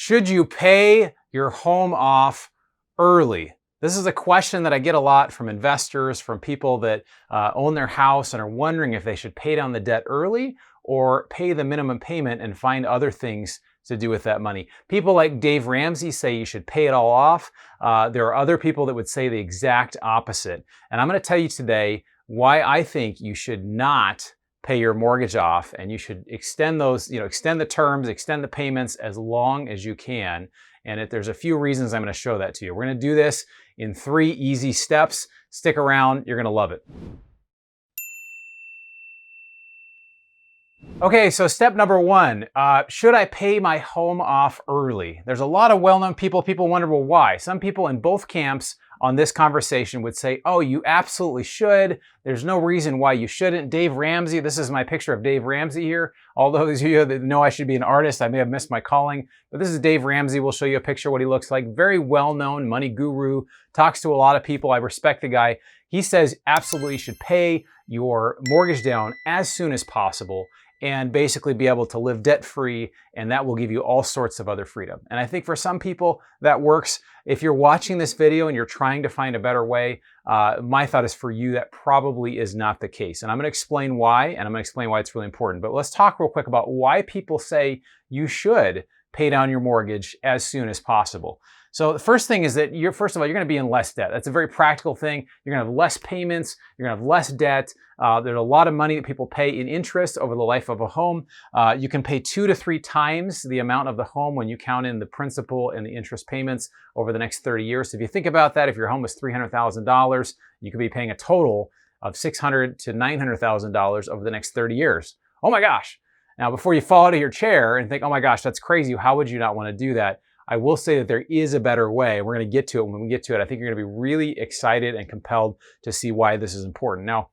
Should you pay your home off early? This is a question that I get a lot from investors, from people that own their house and are wondering if they should pay down the debt early or pay the minimum payment and find other things to do with that money. People like Dave Ramsey say you should pay it all off. There are other people that would say the exact opposite. And I'm going to tell you today why I think you should not pay your mortgage off, and you should extend those, extend the terms, extend the payments as long as you can. And there's a few reasons I'm going to show that to you. We're going to do this in 3 easy steps. Stick around, you're going to love it. Okay, so step number 1, should I pay my home off early? There's a lot of well-known people. People wonder, well, why? Some people in both camps on this conversation would say, oh, you absolutely should. There's no reason why you shouldn't. Dave Ramsey, this is my picture of Dave Ramsey here. All those of you that know I should be an artist, I may have missed my calling, but this is Dave Ramsey. We'll show you a picture of what he looks like. Very well-known money guru, talks to a lot of people. I respect the guy. He says absolutely you should pay your mortgage down as soon as possible and basically be able to live debt-free, and that will give you all sorts of other freedom. And I think for some people that works. If you're watching this video and you're trying to find a better way, my thought is for you that probably is not the case. And I'm going to explain why, and I'm going to explain why it's really important. But let's talk real quick about why people say you should pay down your mortgage as soon as possible. So the first thing is that first of all, you're going to be in less debt. That's a very practical thing. You're going to have less payments. You're going to have less debt. There's a lot of money that people pay in interest over the life of a home. You can pay 2 to 3 times the amount of the home when you count in the principal and the interest payments over the next 30 years. So if you think about that, if your home was $300,000, you could be paying a total of $600,000 to $900,000 over the next 30 years. Oh my gosh. Now, before you fall out of your chair and think, oh my gosh, that's crazy, how would you not want to do that? I will say that there is a better way. We're going to get to it. When we get to it, I think you're going to be really excited and compelled to see why this is important. Now,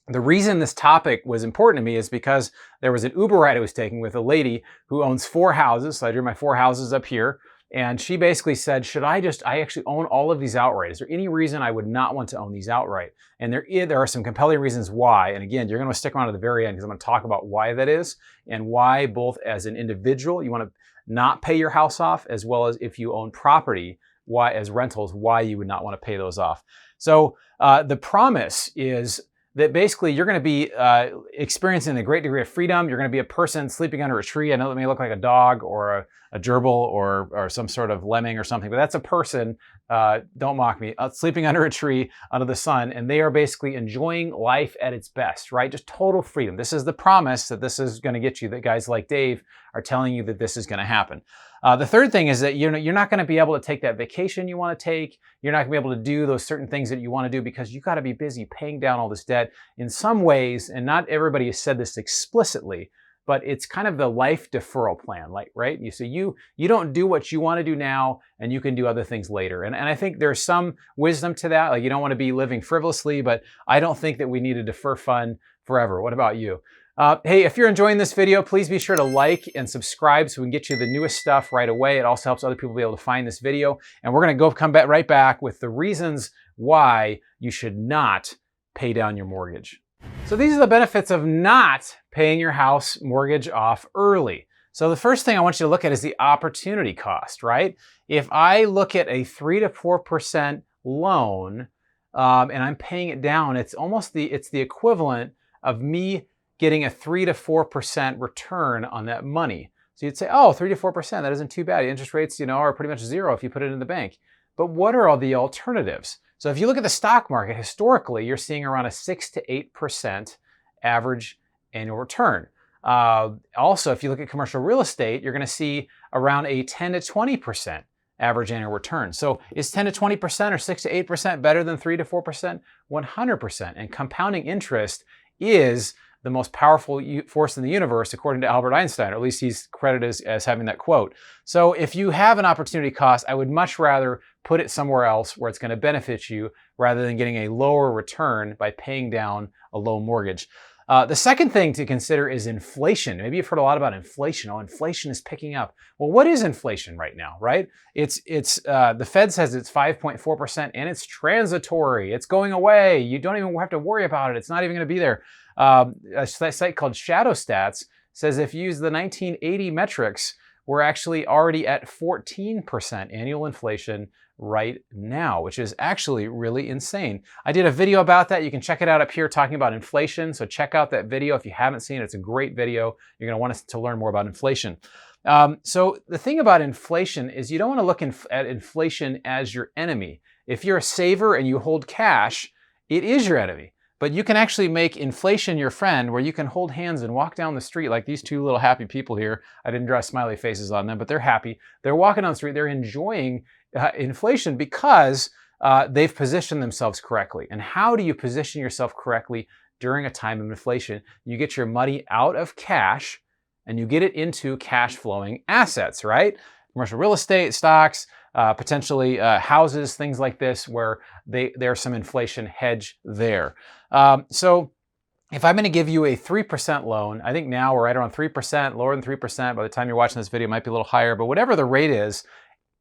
the reason this topic was important to me is because there was an Uber ride I was taking with a lady who owns 4 houses. So I drew my 4 houses up here. And she basically said, I actually own all of these outright. Is there any reason I would not want to own these outright? And there are some compelling reasons why. And again, you're going to stick around to the very end because I'm going to talk about why that is and why both as an individual, you want to not pay your house off, as well as if you own property, why as rentals, why you would not want to pay those off. So the promise is that basically you're going to be experiencing a great degree of freedom. You're going to be a person sleeping under a tree. I know that may look like a dog or a gerbil or some sort of lemming or something, but that's a person, don't mock me, sleeping under a tree under the sun, and they are basically enjoying life at its best, right? Just total freedom. This is the promise that this is going to get you, that guys like Dave are telling you that this is going to happen. The third thing is that you're not going to be able to take that vacation you want to take. You're not going to be able to do those certain things that you want to do because you got to be busy paying down all this debt. In some ways, and not everybody has said this explicitly, but it's kind of the life deferral plan, right? You don't do what you want to do now, and you can do other things later. And I think there's some wisdom to that. Like, you don't want to be living frivolously, but I don't think that we need to defer fun forever. What about you? Hey, if you're enjoying this video, please be sure to like and subscribe so we can get you the newest stuff right away. It also helps other people be able to find this video. And we're going to come back right back with the reasons why you should not pay down your mortgage. So these are the benefits of not paying your house mortgage off early. So the first thing I want you to look at is the opportunity cost, right? If I look at a 3 to 4% loan and I'm paying it down, it's the equivalent of me getting a 3 to 4% return on that money. So you'd say, oh, 3 to 4%, that isn't too bad. Interest rates, are pretty much zero if you put it in the bank. But what are all the alternatives? So if you look at the stock market, historically, you're seeing around a 6 to 8% average annual return. Also, if you look at commercial real estate, you're going to see around a 10 to 20% average annual return. So is 10 to 20% or 6 to 8% better than 3 to 4%? 100%. And compounding interest is the most powerful force in the universe, according to Albert Einstein, or at least he's credited as having that quote. So if you have an opportunity cost, I would much rather put it somewhere else where it's going to benefit you rather than getting a lower return by paying down a low mortgage. The second thing to consider is inflation. Maybe you've heard a lot about inflation. Oh, inflation is picking up. Well, what is inflation right now, right? The Fed says it's 5.4% and it's transitory. It's going away. You don't even have to worry about it. It's not even going to be there. A site called Shadow Stats says if you use the 1980 metrics, we're actually already at 14% annual inflation right now, which is actually really insane. I did a video about that. You can check it out up here talking about inflation. So check out that video if you haven't seen it. It's a great video. You're going to want to learn more about inflation. So the thing about inflation is you don't want to look at inflation as your enemy. If you're a saver and you hold cash, it is your enemy. But you can actually make inflation your friend, where you can hold hands and walk down the street like these two little happy people here. I didn't draw smiley faces on them, but they're happy. They're walking down the street. They're enjoying inflation because they've positioned themselves correctly. And how do you position yourself correctly during a time of inflation? You get your money out of cash and you get it into cash flowing assets, right? Commercial real estate, stocks, potentially houses, things like this, where there's some inflation hedge there. So if I'm going to give you a 3% loan, I think now we're right around 3%, lower than 3%. By the time you're watching this video, it might be a little higher, but whatever the rate is,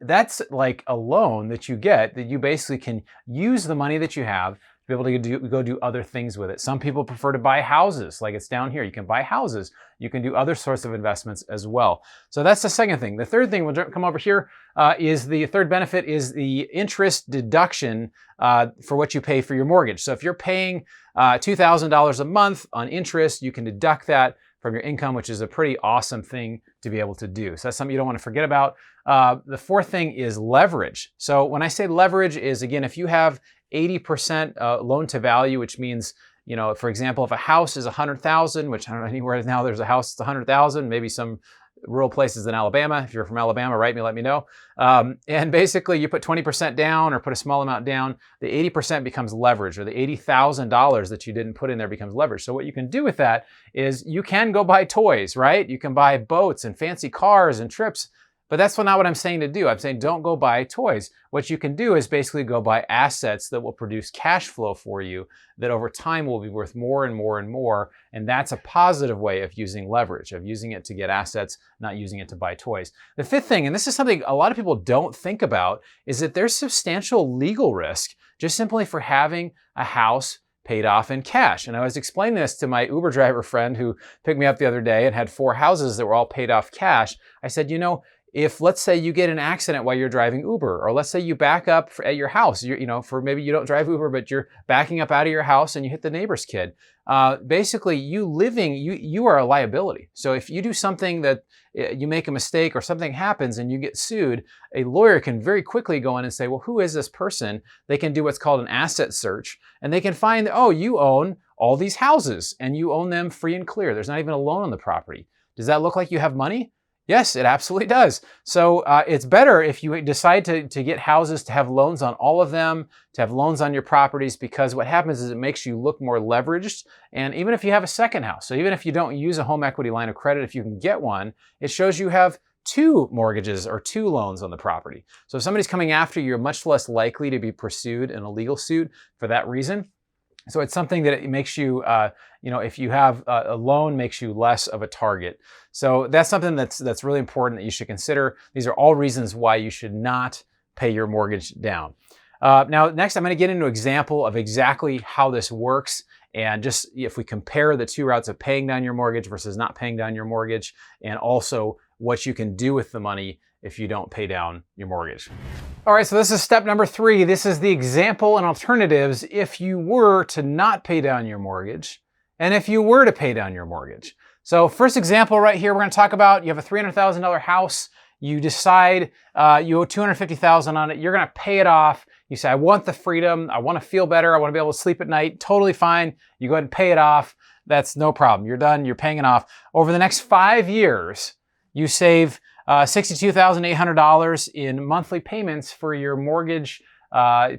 that's like a loan that you get that you basically can use the money that you have to be able to go do other things with it. Some people prefer to buy houses, like it's down here. You can buy houses. You can do other sorts of investments as well. So that's the second thing. The third thing, we'll come over here, is the third benefit is the interest deduction for what you pay for your mortgage. So if you're paying $2,000 a month on interest, you can deduct that from your income, which is a pretty awesome thing to be able to do. So that's something you don't want to forget about. The fourth thing is leverage. So when I say leverage is, again, if you have 80% loan to value, which means, you know, for example, if a house is 100,000, which I don't know anywhere now there's a house that's 100,000, maybe some rural places in Alabama. If you're from Alabama, write me, let me know. And basically you put 20% down or put a small amount down, the 80% becomes leverage, or the $80,000 that you didn't put in there becomes leverage. So what you can do with that is you can go buy toys, right? You can buy boats and fancy cars and trips. But that's not what I'm saying to do. I'm saying don't go buy toys. What you can do is basically go buy assets that will produce cash flow for you that over time will be worth more and more and more. And that's a positive way of using leverage, of using it to get assets, not using it to buy toys. The fifth thing, and this is something a lot of people don't think about, is that there's substantial legal risk just simply for having a house paid off in cash. And I was explaining this to my Uber driver friend who picked me up the other day and had 4 houses that were all paid off cash. I said, you know, if let's say you get an accident while you're driving Uber, or let's say you back up at your house, for maybe you don't drive Uber, but you're backing up out of your house and you hit the neighbor's kid. Basically, you are a liability. So if you do something that you make a mistake or something happens and you get sued, a lawyer can very quickly go in and say, well, who is this person? They can do what's called an asset search, and they can find that, oh, you own all these houses and you own them free and clear. There's not even a loan on the property. Does that look like you have money? Yes, it absolutely does. So it's better if you decide to get houses to have loans on all of them, to have loans on your properties, because what happens is it makes you look more leveraged. And even if you have a second house, so even if you don't use a home equity line of credit, if you can get one, it shows you have 2 mortgages or 2 loans on the property. So if somebody's coming after you, you're much less likely to be pursued in a legal suit for that reason. So it's something that it makes you, if you have a loan, makes you less of a target. So that's something that's really important that you should consider. These are all reasons why you should not pay your mortgage down. Now, next, I'm going to get into an example of exactly how this works. And just if we compare the 2 routes of paying down your mortgage versus not paying down your mortgage, and also what you can do with the money if you don't pay down your mortgage. All right, so this is step number 3. This is the example and alternatives if you were to not pay down your mortgage and if you were to pay down your mortgage. So first example right here, we're going to talk about, you have a $300,000 house. You decide you owe $250,000 on it. You're going to pay it off. You say, I want the freedom. I want to feel better. I want to be able to sleep at night. Totally fine. You go ahead and pay it off. That's no problem. You're done. You're paying it off. Over the next 5 years, you save $62,800 in monthly payments for your mortgage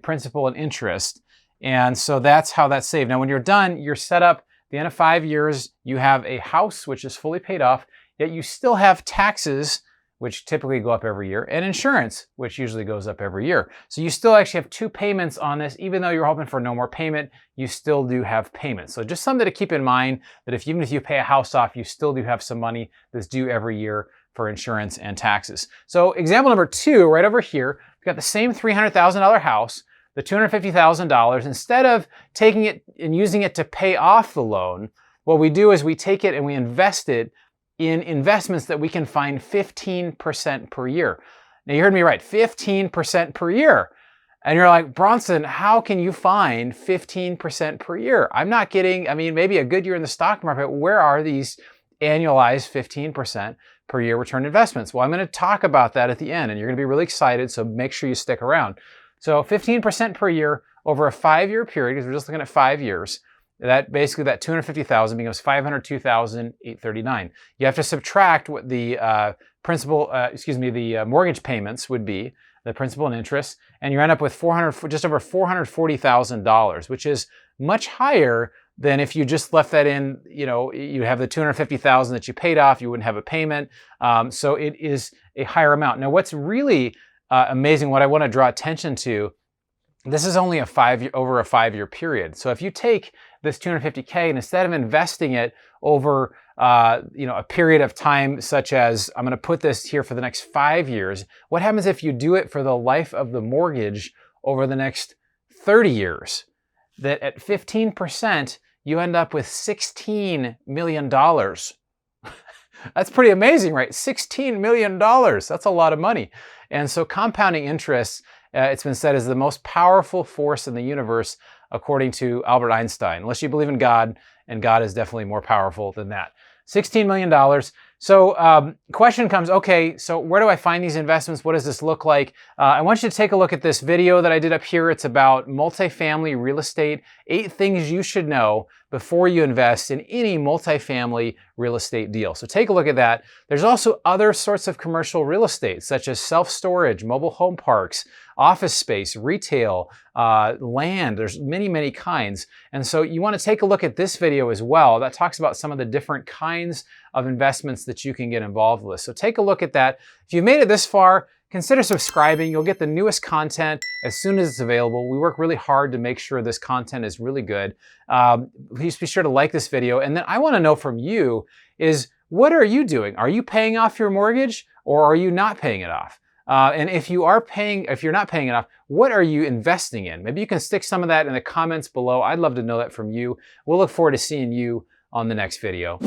principal and interest. And so that's how that's saved. Now, when you're done, you're set up. At the end of 5 years, you have a house which is fully paid off, yet you still have taxes, which typically go up every year, and insurance, which usually goes up every year. So you still actually have 2 payments on this. Even though you're hoping for no more payment, you still do have payments. So just something to keep in mind, that even if you pay a house off, you still do have some money that's due every year for insurance and taxes. So example number 2, right over here, we've got the same $300,000 house, the $250,000. Instead of taking it and using it to pay off the loan, what we do is we take it and we invest it in investments that we can find 15% per year. Now you heard me right, 15% per year. And you're like, Bronson, how can you find 15% per year? I'm not getting, maybe a good year in the stock market, where are these annualized 15% per year return investments? Well, I'm going to talk about that at the end, and you're going to be really excited, so make sure you stick around. So 15% per year over a 5-year period, because we're just looking at 5 years, that basically that $250,000 becomes $502,839. You have to subtract what the the mortgage payments would be, the principal and interest, and you end up with just over $440,000, which is much higher than if you just left that in. You have the $250,000 that you paid off, you wouldn't have a payment. So it is a higher amount. Now, what's really amazing, what I want to draw attention to, this is only over a 5-year period. So if you take this $250K and instead of investing it over a period of time, such as I'm going to put this here for the next 5 years, what happens if you do it for the life of the mortgage over the next 30 years? That at 15%, you end up with $16 million. That's pretty amazing, right? $16 million. That's a lot of money. And so compounding interest, it's been said, is the most powerful force in the universe, according to Albert Einstein, unless you believe in God, and God is definitely more powerful than that. $16 million. So question comes, okay, so where do I find these investments? What does this look like? I want you to take a look at this video that I did up here. It's about multifamily real estate, 8 things you should know before you invest in any multifamily real estate deal. So take a look at that. There's also other sorts of commercial real estate, such as self-storage, mobile home parks, office space, retail, land. There's many, many kinds. And so you want to take a look at this video as well. That talks about some of the different kinds of investments that you can get involved with. So take a look at that. If you've made it this far, consider subscribing. You'll get the newest content as soon as it's available. We work really hard to make sure this content is really good. Please be sure to like this video. And then I want to know from you is, what are you doing? Are you paying off your mortgage, or are you not paying it off? And if you're not paying it off, what are you investing in? Maybe you can stick some of that in the comments below. I'd love to know that from you. We'll look forward to seeing you on the next video.